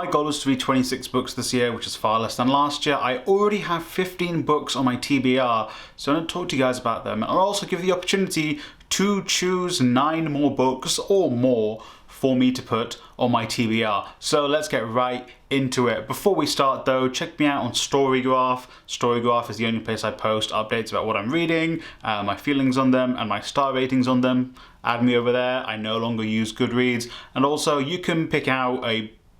my goal is to read 26 books this year, which is far less than last year. I already have 15 books on my TBR, so I'm going to talk to you guys about them. I'll also give you the opportunity to choose 9 more books or more for me to put on my TBR. So let's get right into it. Before we start though, check me out on Storygraph. Storygraph is the only place I post updates about what I'm reading, my feelings on them, and my star ratings on them. Add me over there. I no longer use Goodreads. And also you can pick out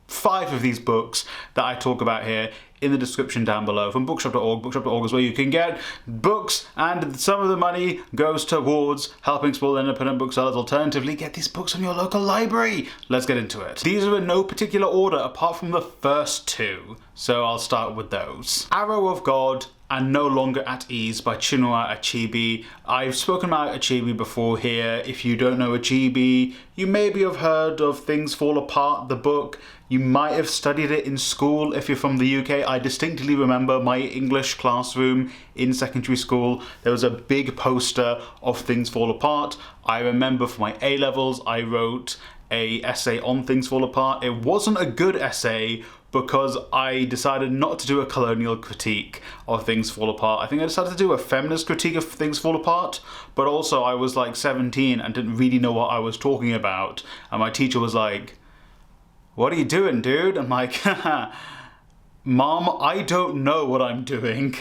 5 of these books that I talk about here in the description down below from bookshop.org. Bookshop.org is where you can get books, and some of the money goes towards helping small independent booksellers alternatively get these books on your local library. Let's get into it. These are in no particular order apart from the first 2, so I'll start with those. Arrow of God and No Longer at Ease by Chinua Achebe. I've spoken about Achebe before here. If you don't know Achebe, you maybe have heard of Things Fall Apart, the book. You might have studied it in school if you're from the UK. I distinctly remember my English classroom in secondary school. There was a big poster of Things Fall Apart. I remember for my A-levels, I wrote an essay on Things Fall Apart. It wasn't a good essay because I decided not to do a colonial critique of Things Fall Apart. I think I decided to do a feminist critique of Things Fall Apart, but also I was like 17 and didn't really know what I was talking about. And my teacher was like, "What are you doing, dude?" I'm like, "Haha, Mom, I don't know what I'm doing."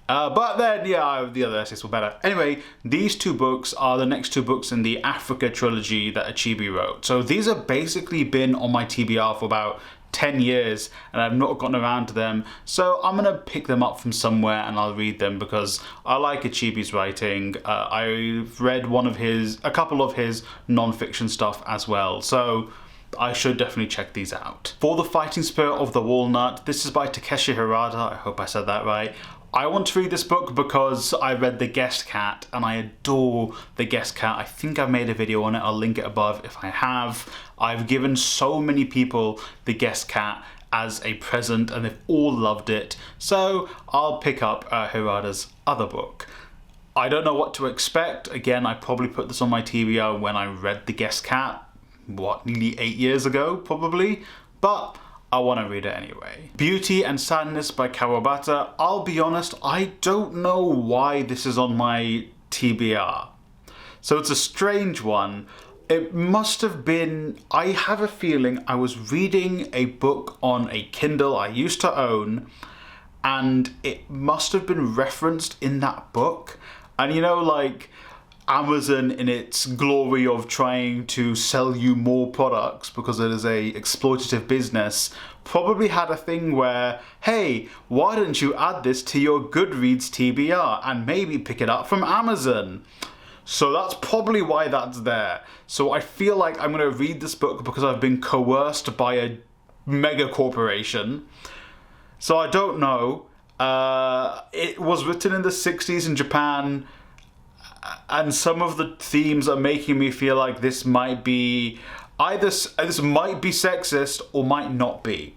But then, yeah, the other essays were better. Anyway, these 2 books are the next 2 books in the Africa trilogy that Achebe wrote. So these have basically been on my TBR for about 10 years and I've not gotten around to them, so I'm gonna pick them up from somewhere and I'll read them because I like Achebe's writing. I've read a couple of his non-fiction stuff as well, so I should definitely check these out. For the Fighting Spirit of the Walnut, this is by Takeshi Harada. I hope I said that right. I want to read this book because I read The Guest Cat and I adore The Guest Cat. I think I've made a video on it. I'll link it above if I have. I've given so many people The Guest Cat as a present and they've all loved it. So I'll pick up Harada's other book. I don't know what to expect. Again, I probably put this on my TBR when I read The Guest Cat, nearly 8 years ago, probably. But I want to read it anyway. Beauty and Sadness by Kawabata. I'll be honest, I don't know why this is on my TBR. So it's a strange one. It must have been, I have a feeling I was reading a book on a Kindle I used to own and it must have been referenced in that book. And you know, like Amazon in its glory of trying to sell you more products because it is a exploitative business, probably had a thing where, hey, why don't you add this to your Goodreads TBR and maybe pick it up from Amazon? So that's probably why that's there. So I feel like I'm going to read this book because I've been coerced by a mega corporation. So I don't know. It was written in the 60s in Japan, and some of the themes are making me feel like this might be this might be sexist or might not be.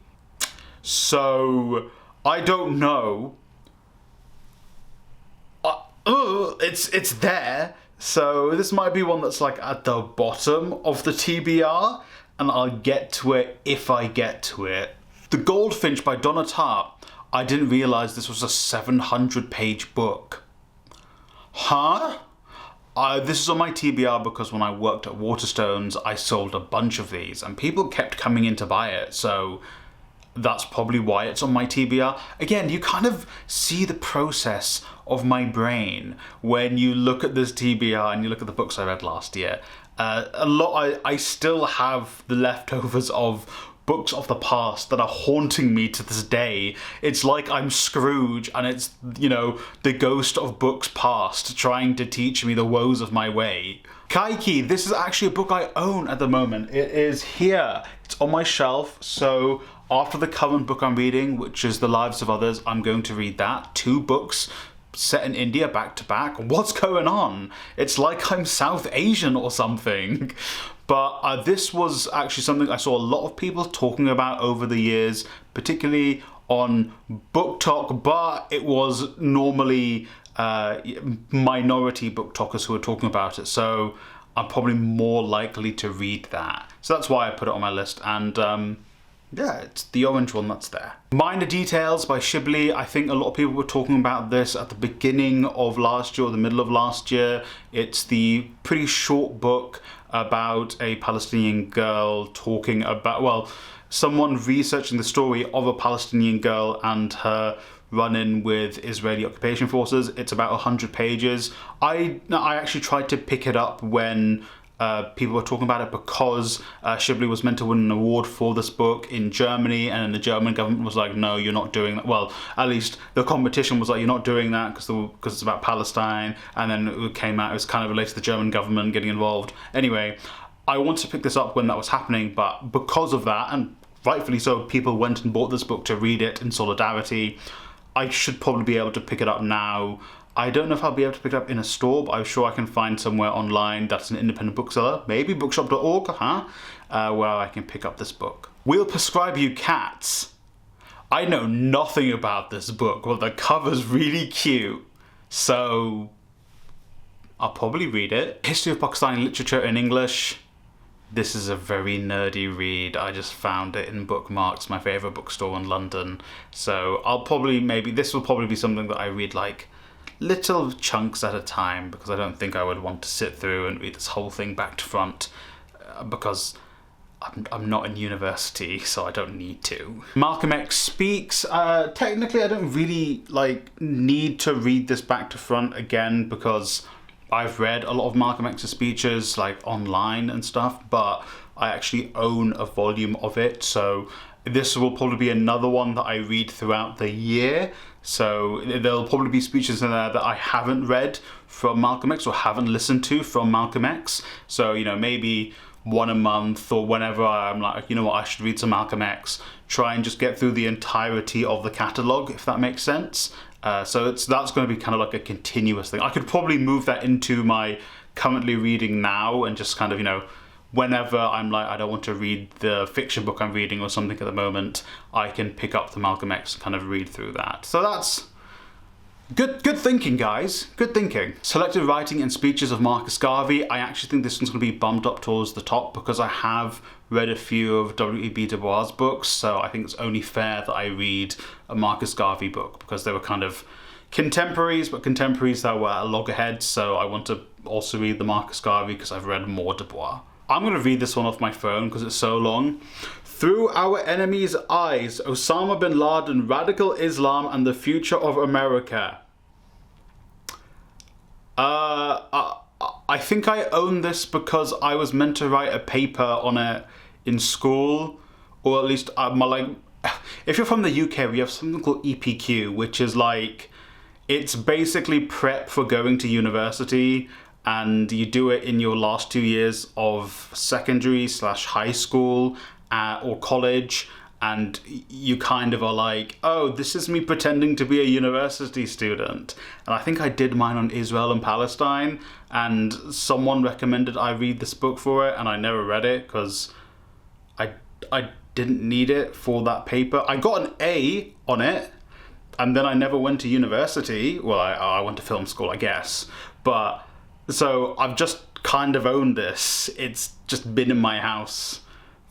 So I don't know. It's there. So this might be one that's like at the bottom of the TBR, and I'll get to it if I get to it. The Goldfinch by Donna Tartt. I didn't realize this was a 700-page book. Huh? This is on my TBR because when I worked at Waterstones, I sold a bunch of these and people kept coming in to buy it, so that's probably why it's on my TBR. Again, you kind of see the process of my brain when you look at this TBR and you look at the books I read last year. I still have the leftovers of books of the past that are haunting me to this day. It's like I'm Scrooge and it's, you know, the ghost of books past trying to teach me the woes of my way. Kaiki, this is actually a book I own at the moment. It is here. It's on my shelf, so after the current book I'm reading, which is The Lives of Others, I'm going to read that. 2 books set in India back to back. What's going on? It's like I'm South Asian or something. But this was actually something I saw a lot of people talking about over the years, particularly on Book Talk, but it was normally minority book talkers who were talking about it, so I'm probably more likely to read that. So that's why I put it on my list, and Yeah, it's the orange one that's there. Minor Details by Shibli. I think a lot of people were talking about this at the beginning of last year or the middle of last year. It's the pretty short book about a Palestinian girl talking about, well, someone researching the story of a Palestinian girl and her run-in with Israeli occupation forces. It's about 100 pages. I actually tried to pick it up when people were talking about it because Shibli was meant to win an award for this book in Germany, and the German government was like, no, you're not doing that. Well, at least the competition was like, you're not doing that because it's about Palestine, and then it came out, it was kind of related to the German government getting involved. Anyway, I wanted to pick this up when that was happening, but because of that, and rightfully so, people went and bought this book to read it in solidarity. I should probably be able to pick it up now. I don't know if I'll be able to pick it up in a store, but I'm sure I can find somewhere online that's an independent bookseller, maybe bookshop.org, where I can pick up this book. We'll Prescribe You Cats. I know nothing about this book, but the cover's really cute, so I'll probably read it. History of Pakistani Literature in English. This is a very nerdy read. I just found it in Bookmarks, my favourite bookstore in London. So this will probably be something that I read like little chunks at a time, because I don't think I would want to sit through and read this whole thing back to front, because I'm not in university, so I don't need to. Malcolm X Speaks. Technically, I don't really need to read this back to front again, because I've read a lot of Malcolm X's speeches online and stuff, but I actually own a volume of it, so this will probably be another one that I read throughout the year. So there'll probably be speeches in there that I haven't read from Malcolm X or haven't listened to from Malcolm X. So, maybe one a month, or whenever I'm like, you know what, I should read some Malcolm X, try and just get through the entirety of the catalogue, if that makes sense. So that's going to be kind of like a continuous thing. I could probably move that into my currently reading now, and just kind of, whenever I'm like, I don't want to read the fiction book I'm reading or something at the moment, I can pick up the Malcolm X and kind of read through that. So that's good thinking, guys. Good thinking. Selected Writing and Speeches of Marcus Garvey. I actually think this one's going to be bumped up towards the top because I have read a few of W.E.B. Du Bois' books, so I think it's only fair that I read a Marcus Garvey book, because they were kind of contemporaries, but contemporaries that were loggerheads, so I want to also read the Marcus Garvey because I've read more Du Bois. I'm going to read this one off my phone because it's so long. Through Our Enemy's Eyes, Osama bin Laden, Radical Islam and the Future of America. I think I own this because I was meant to write a paper on it in school, or at least if you're from the UK, we have something called EPQ, which is it's basically prep for going to university, and you do it in your last 2 years of secondary/high school or college, and you kind of are like, oh, this is me pretending to be a university student. And I think I did mine on Israel and Palestine, and someone recommended I read this book for it, and I never read it because I didn't need it for that paper. I got an A on it, and then I never went to university. Well, I went to film school, I guess, but so I've just kind of owned this. It's just been in my house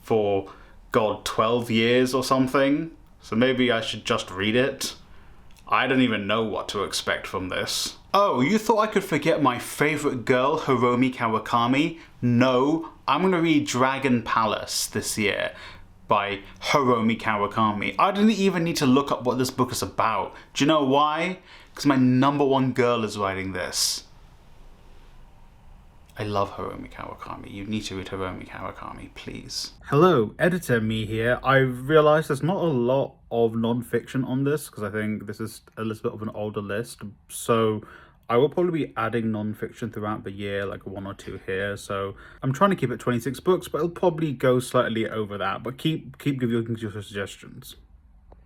for, 12 years or something. So maybe I should just read it. I don't even know what to expect from this. Oh, you thought I could forget my favorite girl, Hiromi Kawakami? No, I'm gonna read Dragon Palace this year by Hiromi Kawakami. I didn't even need to look up what this book is about. Do you know why? Because my #1 girl is writing this. I love Hiromi Kawakami. You need to read Hiromi Kawakami, please. Hello, Editor Me here. I realised there's not a lot of non-fiction on this, because I think this is a little bit of an older list. So I will probably be adding non-fiction throughout the year, 1 or 2 here. So I'm trying to keep it 26 books, but it'll probably go slightly over that. But keep giving your suggestions.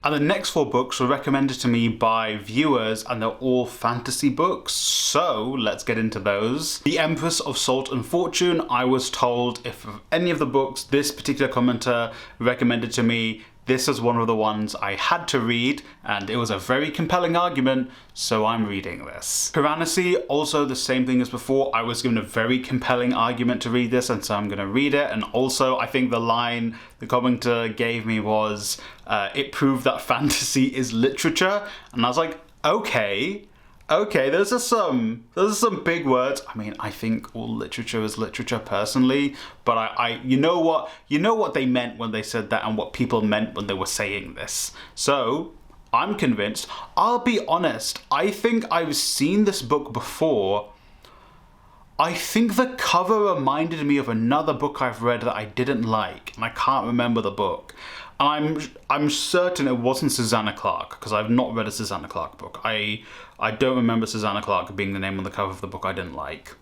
And the next 4 books were recommended to me by viewers, and they're all fantasy books, so let's get into those. The Empress of Salt and Fortune. I was told if any of the books this particular commenter recommended to me, this is one of the ones I had to read, and it was a very compelling argument, so I'm reading this. Piranesi, also the same thing as before. I was given a very compelling argument to read this, and so I'm going to read it. And also, I think the line the commenter gave me was, it proved that fantasy is literature. And I was like, okay, those are some big words. I mean, I think all literature is literature personally, but you know what they meant when they said that and what people meant when they were saying this. So I'm convinced. I'll be honest, I think I've seen this book before. I think the cover reminded me of another book I've read that I didn't like, and I can't remember the book. And I'm certain it wasn't Susanna Clarke, because I've not read a Susanna Clarke book. I don't remember Susanna Clarke being the name on the cover of the book I didn't like.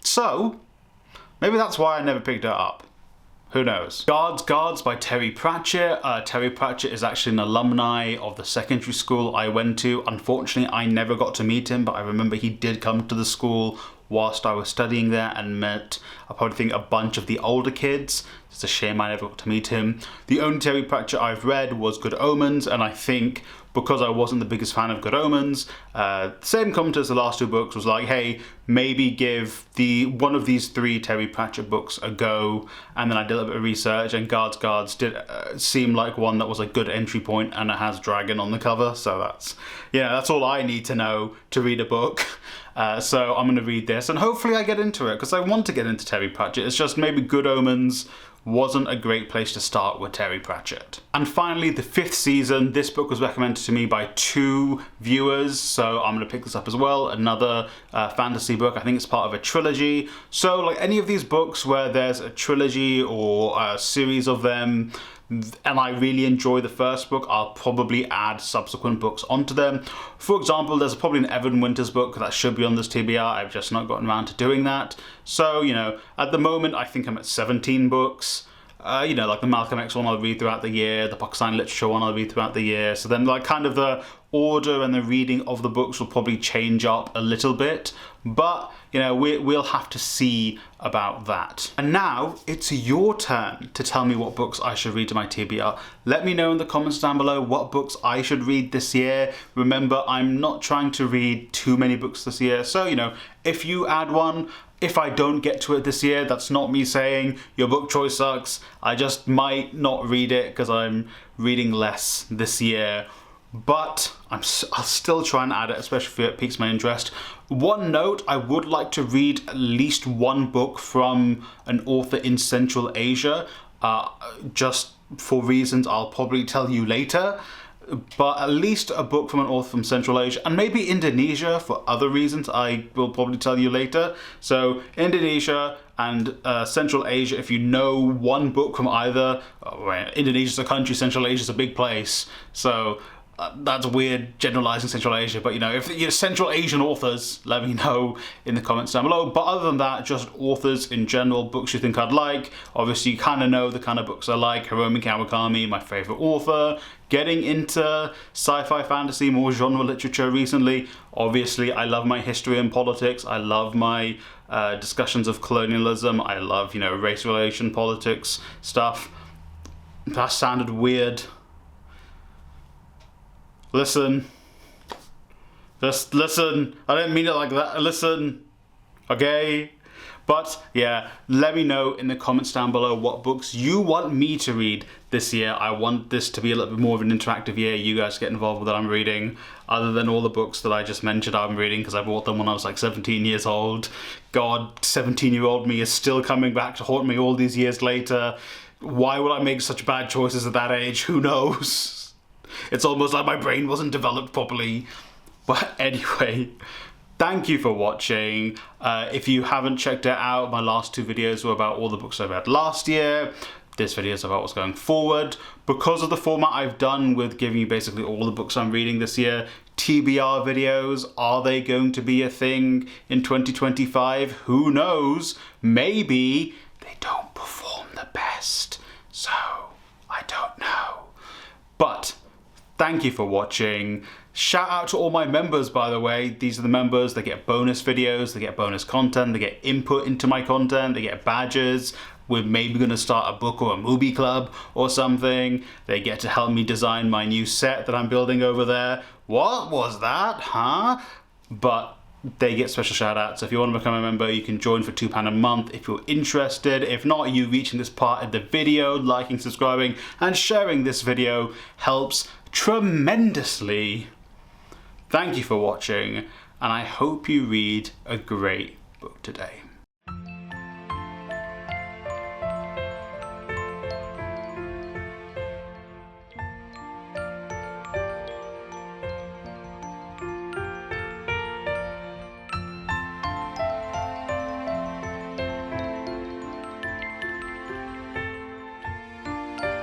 So, maybe that's why I never picked it up. Who knows? Guards by Terry Pratchett. Terry Pratchett is actually an alumni of the secondary school I went to. Unfortunately, I never got to meet him, but I remember he did come to the school whilst I was studying there and met, I probably think, a bunch of the older kids. It's a shame I never got to meet him. The only Terry Pratchett I've read was Good Omens, and I think because I wasn't the biggest fan of Good Omens, same comment as the last two books was like, hey, maybe give one of these three Terry Pratchett books a go. And then I did a little bit of research, and Guards did seem like one that was a good entry point, and it has dragon on the cover. So that's all I need to know to read a book. So I'm going to read this, and hopefully I get into it, because I want to get into Terry Pratchett. It's just maybe Good Omens wasn't a great place to start with Terry Pratchett. And finally, the 5th season. This book was recommended to me by 2 viewers, so I'm going to pick this up as well. Another fantasy book. I think it's part of a trilogy. So like any of these books where there's a trilogy or a series of them, and I really enjoy the first book, I'll probably add subsequent books onto them. For example, there's probably an Evan Winters book that should be on this TBR. I've just not gotten around to doing that. So, at the moment, I think I'm at 17 books. Like the Malcolm X one I'll read throughout the year, the Pakistani literature one I'll read throughout the year. So then like kind of the order and the reading of the books will probably change up a little bit. But, we'll have to see about that. And now it's your turn to tell me what books I should read to my TBR. Let me know in the comments down below what books I should read this year. Remember, I'm not trying to read too many books this year. So, if you add one, if I don't get to it this year, that's not me saying your book choice sucks. I just might not read it because I'm reading less this year. But I'll still try and add it, especially if it piques my interest. One note, I would like to read at least one book from an author in Central Asia, just for reasons I'll probably tell you later. But at least a book from an author from Central Asia, and maybe Indonesia for other reasons I will probably tell you later. So Indonesia and Central Asia, if you know one book from either, Indonesia's a country, Central Asia's a big place, so that's weird generalizing Central Asia, but if you're Central Asian authors, let me know in the comments down below. But other than that, just authors in general, books you think I'd like. Obviously you kind of know the kind of books I like. Hiromi Kawakami, my favorite author. Getting into sci-fi fantasy, more genre literature recently. Obviously I love my history and politics. I love my discussions of colonialism. I love race relation politics stuff. That sounded weird. Listen. Just listen. I didn't mean it like that. Listen. Okay? But yeah, let me know in the comments down below what books you want me to read this year. I want this to be a little bit more of an interactive year. You guys get involved with what I'm reading, other than all the books that I just mentioned I'm reading because I bought them when I was like 17 years old. God, 17-year-old me is still coming back to haunt me all these years later. Why would I make such bad choices at that age? Who knows? It's almost like my brain wasn't developed properly. But anyway, thank you for watching. If you haven't checked it out, my last 2 videos were about all the books I read last year. This video is about what's going forward. Because of the format I've done with giving you basically all the books I'm reading this year, TBR videos, are they going to be a thing in 2025? Who knows? Maybe they don't perform the best. So, I don't know. But thank you for watching. Shout out to all my members, by the way. These are the members. They get bonus videos, they get bonus content, they get input into my content, they get badges. we're maybe going to start a book or a movie club or something. They get to help me design my new set that I'm building over there. What was that, huh? But they get special shout outs. So if you want to become a member, you can join for £2 a month if you're interested. If not, you reaching this part of the video, liking, subscribing, and sharing this video helps tremendously. Thank you for watching, and I hope you read a great book today.